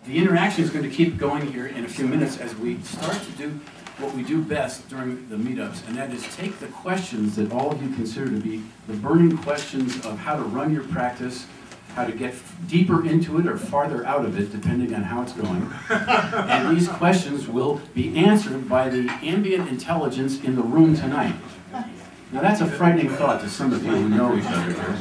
The interaction is going to keep going here in a few minutes as we start to do what we do best during the meetups, and that is take the questions that all of you consider to be the burning questions of how to run your practice, how to get deeper into it or farther out of it, depending on how it's going. And these questions will be answered by the ambient intelligence in the room tonight. Now that's a frightening thought to some of you who know each other here.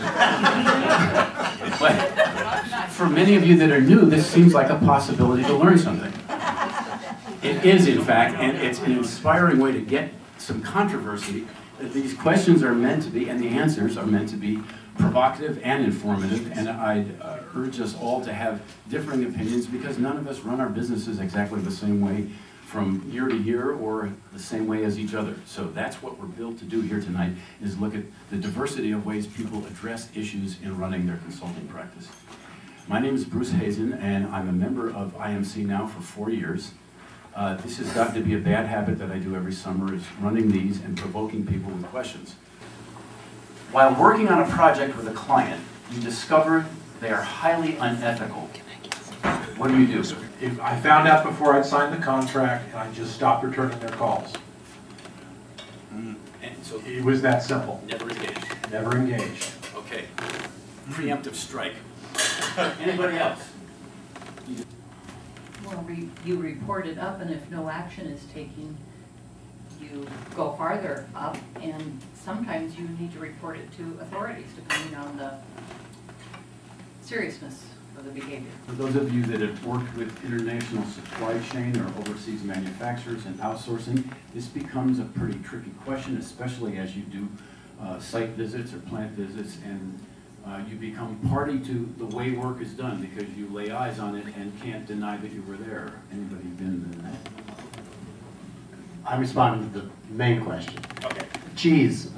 But for many of you that are new, this seems like a possibility to learn something. It is, in fact, and it's an inspiring way to get some controversy. These questions are meant to be, and the answers are meant to be provocative and informative, and I'd urge us all to have differing opinions because none of us run our businesses exactly the same way from year to year or the same way as each other. So that's what we're built to do here tonight, is look at the diversity of ways people address issues in running their consulting practice. My name is Bruce Hazen, and I'm a member of IMC now for 4 years. This has gotten to be a bad habit that I do every summer, is running these and provoking people with questions. While working on a project with a client, you discover they are highly unethical. What do you do? If I found out before I'd signed the contract, and I just stopped returning their calls. And so It was that simple. never engaged. Never engaged. Okay. Preemptive strike. Anybody else? Well, you report it up, and if no action is taken, you go farther up, and sometimes you need to report it to authorities, depending on the seriousness of the behavior. For those of you that have worked with international supply chain or overseas manufacturers and outsourcing, this becomes a pretty tricky question, especially as you do site visits or plant visits, and you become party to the way work is done because you lay eyes on it and can't deny that you were there. Anybody been in that? I'm responding to the main question. Okay. Geez,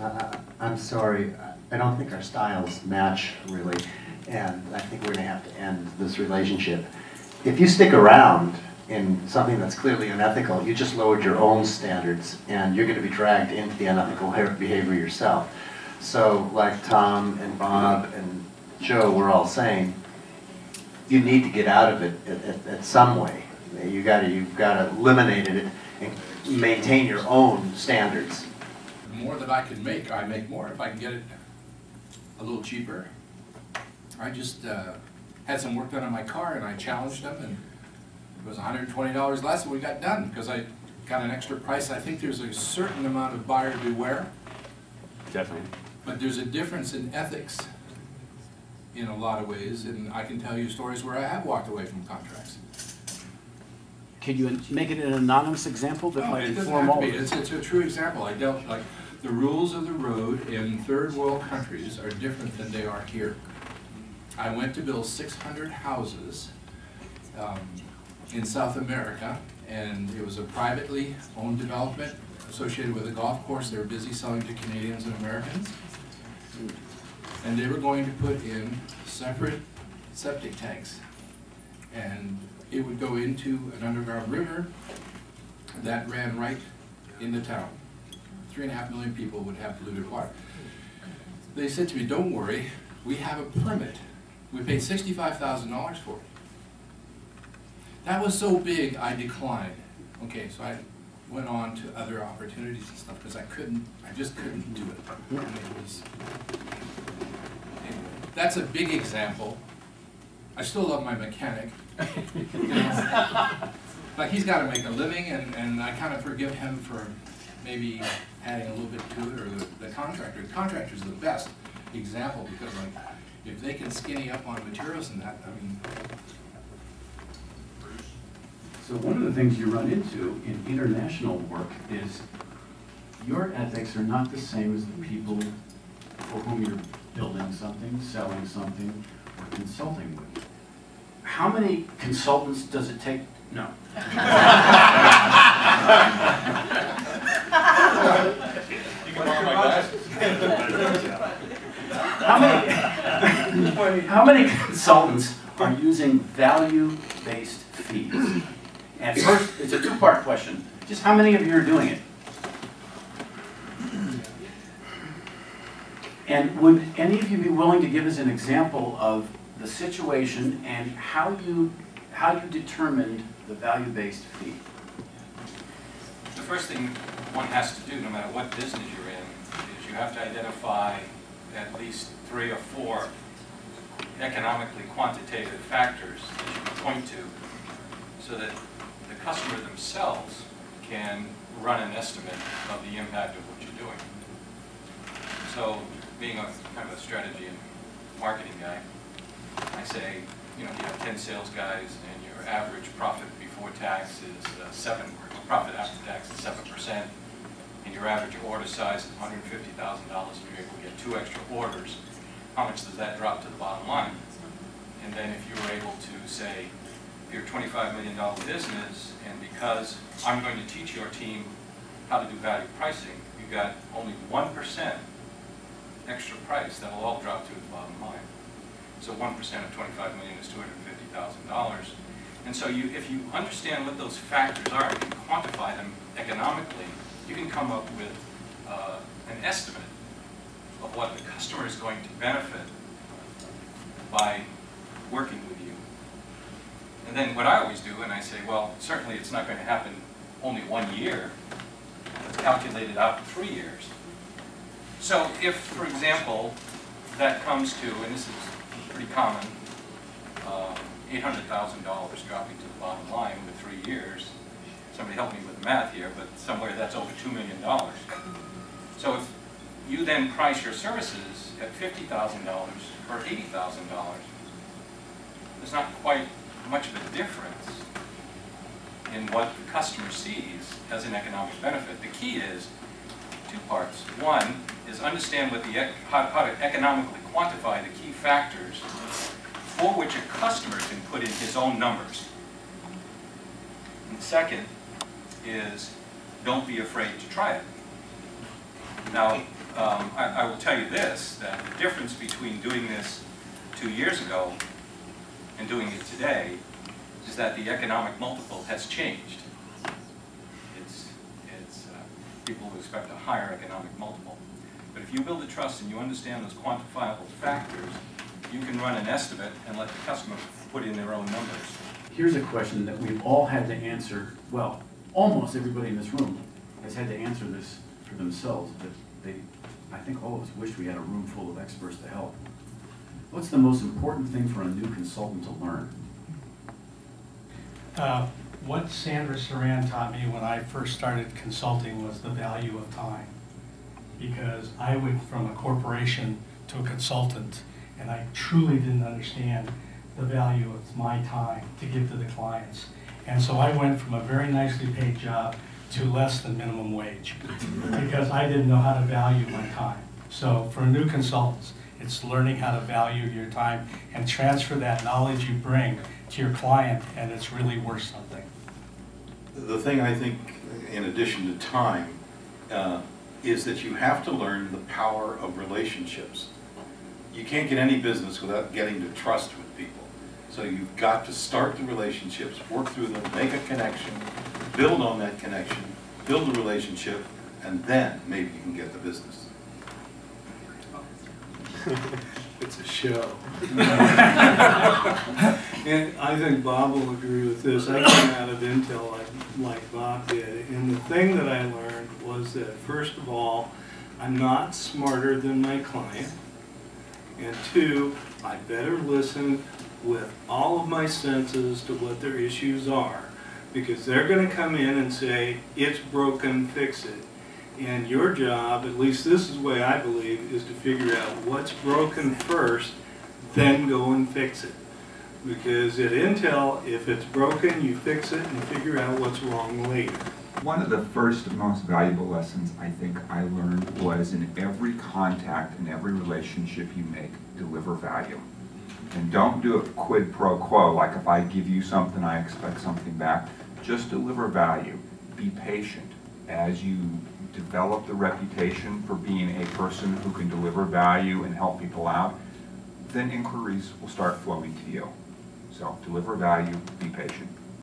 I'm sorry, I don't think our styles match really, and I think we're going to have to end this relationship. If you stick around in something that's clearly unethical, you just lowered your own standards, and you're going to be dragged into the unethical behavior yourself. So, like Tom and Bob and Joe were all saying, you need to get out of it at some way. You've got to eliminate it and maintain your own standards. The more that I can make, I make more. If I can get it a little cheaper. I just had some work done on my car, and I challenged them, and it was $120 less, and we got done because I got an extra price. I think there's a certain amount of buyer beware. Definitely. But there's a difference in ethics in a lot of ways, and I can tell you stories where I have walked away from contracts. Can you make it an anonymous example that might it doesn't inform have all to of be. us? It's a true example. I dealt, like, the rules of the road in third world countries are different than they are here. I went to build 600 houses in South America, and it was a privately owned development associated with a golf course. They were busy selling to Canadians and Americans. And they were going to put in separate septic tanks. And it would go into an underground river that ran right into town. 3.5 million people would have polluted water. They said to me, don't worry, we have a permit. We paid $65,000 for it. That was so big, I declined. Okay, so I went on to other opportunities and stuff because I just couldn't do it. I mean, anyway, that's a big example. I still love my mechanic. Like, he's got to make a living, and I kind of forgive him for maybe adding a little bit to it, or the contractor. The contractor's the best example because, like, if they can skinny up on materials and that, I mean. So one of the things you run into in international work is your ethics are not the same as the people for whom you're building something, selling something, or consulting with. How many consultants does it take? No. How many consultants are using value-based fees? And first, it's a two-part question. Just how many of you are doing it? And would any of you be willing to give us an example of the situation and how you how you determined the value-based fee. The first thing one has to do, no matter what business you're in, is you have to identify at least 3 or 4 economically quantitative factors that you can point to so that the customer themselves can run an estimate of the impact of what you're doing. So, being a kind of a strategy and marketing guy, I say, you know, you have 10 sales guys and your average profit before tax is profit after tax is 7%, and your average order size is $150,000 and you're able to get 2 extra orders, how much does that drop to the bottom line? And then if you were able to say, if you're a $25 million business, and because I'm going to teach your team how to do value pricing, you've got only 1% extra price, that will all drop to the bottom line. So 1% of 25 million is $250,000. And so if you understand what those factors are, you can quantify them economically, you can come up with an estimate of what the customer is going to benefit by working with you. And then what I always do, and I say, well, certainly it's not going to happen only 1 year. Let's calculate it out in 3 years. So if, for example, that comes to, and this is pretty common, $800,000 dropping to the bottom line with 3 years. Somebody help me with the math here, but somewhere that's over $2 million. So if you then price your services at $50,000 or $80,000, there's not quite much of a difference in what the customer sees as an economic benefit. The key is 2 parts. One is understand what how to economically quantify the key factors for which a customer can put in his own numbers. And the second is don't be afraid to try it. Now, I will tell you this, that the difference between doing this 2 years ago and doing it today is that the economic multiple has changed. People will expect a higher economic multiple. But if you build the trust and you understand those quantifiable factors, you can run an estimate and let the customer put in their own numbers. Here's a question that we've all had to answer, well, almost everybody in this room has had to answer this for themselves, but I think all of us wish we had a room full of experts to help. What's the most important thing for a new consultant to learn? What Sandra Saran taught me when I first started consulting was the value of time. Because I went from a corporation to a consultant, and I truly didn't understand the value of my time to give to the clients. And so I went from a very nicely paid job to less than minimum wage because I didn't know how to value my time. So for new consultants, it's learning how to value your time and transfer that knowledge you bring to your client, and it's really worth something. The thing I think, in addition to time, is that you have to learn the power of relationships. You can't get any business without getting to trust with people. So you've got to start the relationships, work through them, make a connection, build on that connection, build a relationship, and then maybe you can get the business. It's a show. And I think Bob will agree with this. I came out of Intel like Bob did. And the thing that I learned was that, first of all, I'm not smarter than my client. And 2, I better listen with all of my senses to what their issues are. Because they're going to come in and say, it's broken, fix it. And your job, at least this is the way I believe, is to figure out what's broken first, then go and fix it. Because at Intel, if it's broken, you fix it and figure out what's wrong later. One of the first most valuable lessons I think I learned was in every contact, in every relationship you make, deliver value. And don't do it quid pro quo, like if I give you something, I expect something back. Just deliver value. Be patient as you develop the reputation for being a person who can deliver value and help people out, then inquiries will start flowing to you. So deliver value, be patient.